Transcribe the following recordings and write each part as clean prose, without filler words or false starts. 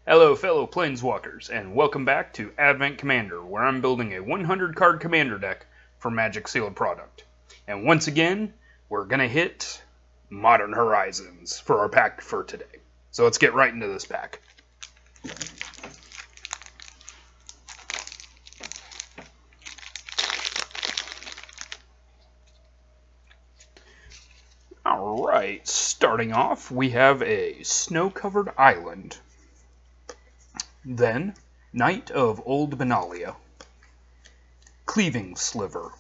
Hello fellow Planeswalkers, and welcome back to Advent Commander, where I'm building a 100 card commander deck for Magic Sealed Product. And once again, we're going to hit Modern Horizons for our pack for today. So let's get right into this pack. Alright, starting off, we have a Snow-Covered Island. Then, Knight of Old Benalia, Cleaving Sliver,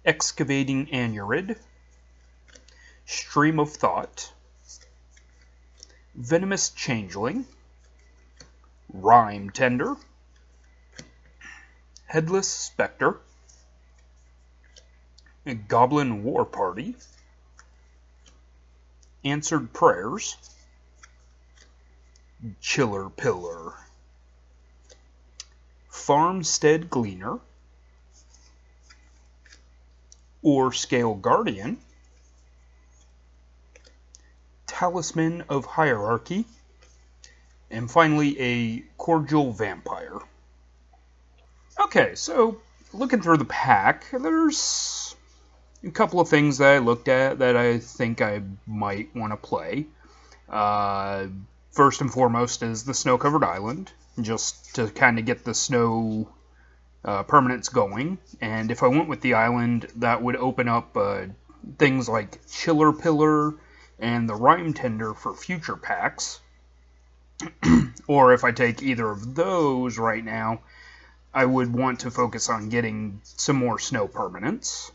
Excavating Anurid, Stream of Thought, Venomous Changeling, Rime Tender, Headless Spectre, Goblin War Party, Answered Prayers, Chiller Pillar, Farmstead Gleaner, Orescale Guardian, Talisman of Hierarchy, and finally a Cordial Vampire. Okay, so looking through the pack, there's a couple of things that I looked at that I think I might want to play. First and foremost is the Snow-Covered Island, just to kind of get the snow permanents going. And if I went with the island, that would open up things like Chiller Pillar and the Rime Tender for future packs. Or if I take either of those right now, I would want to focus on getting some more snow permanents.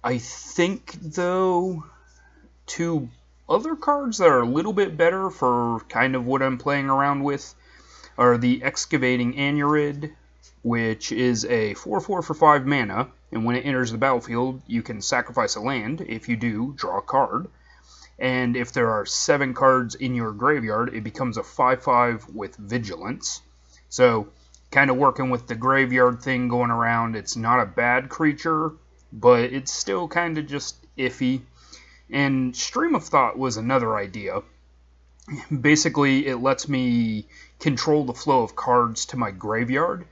I think, though, two other cards that are a little bit better for kind of what I'm playing around with are the Excavating Anurid, which is a 4/4 for 5 mana, and when it enters the battlefield, you can sacrifice a land. If you do, draw a card. And if there are 7 cards in your graveyard, it becomes a 5/5 with Vigilance. So, kind of working with the graveyard thing going around, it's not a bad creature, but it's still kind of just iffy. And Stream of Thought was another idea. Basically, it lets me control the flow of cards to my graveyard.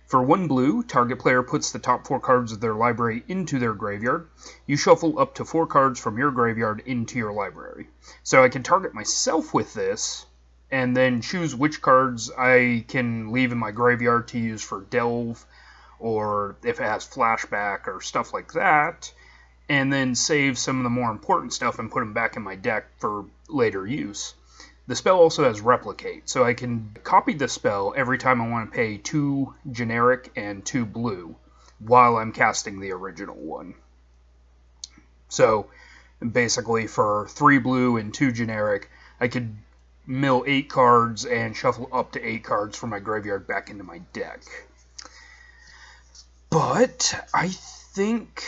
For 1 blue, target player puts the top 4 cards of their library into their graveyard. You shuffle up to 4 cards from your graveyard into your library. So I can target myself with this, and then choose which cards I can leave in my graveyard to use for Delve, or if it has Flashback or stuff like that, and then save some of the more important stuff and put them back in my deck for later use. The spell also has Replicate, so I can copy the spell every time I want to pay 2 generic and 2 blue while I'm casting the original one. So basically for 3 blue and 2 generic, I could mill 8 cards and shuffle up to 8 cards from my graveyard back into my deck. But I think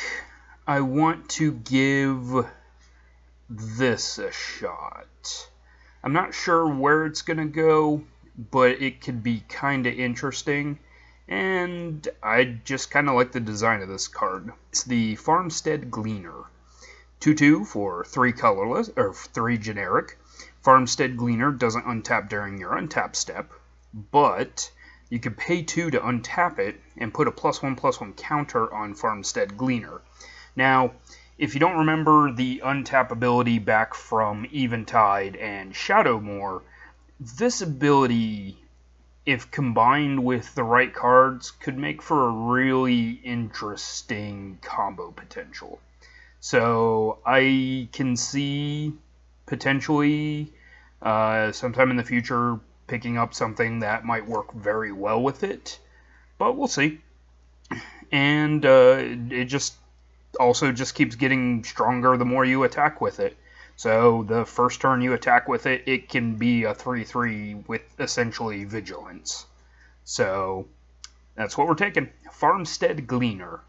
I want to give this a shot. I'm not sure where it's going to go, but it could be kind of interesting, and I just kind of like the design of this card. It's the Farmstead Gleaner. 2/2 for 3 colorless, or 3 generic. Farmstead Gleaner doesn't untap during your untap step, but you can pay 2 to untap it and put a +1/+1 counter on Farmstead Gleaner. Now, if you don't remember the untap ability back from Eventide and Shadowmoor, this ability, if combined with the right cards, could make for a really interesting combo potential. So I can see potentially sometime in the future picking up something that might work very well with it, but we'll see. And it just also just keeps getting stronger the more you attack with it. So the first turn you attack with it, it can be a 3/3 with essentially Vigilance. So that's what we're taking. Farmstead Gleaner.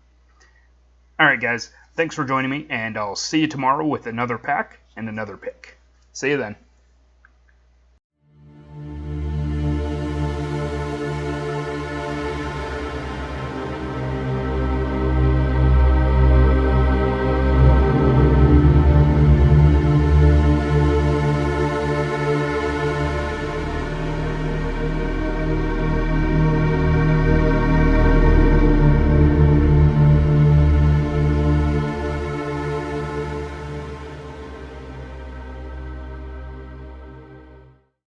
Alright guys, thanks for joining me, and I'll see you tomorrow with another pack and another pick. See you then.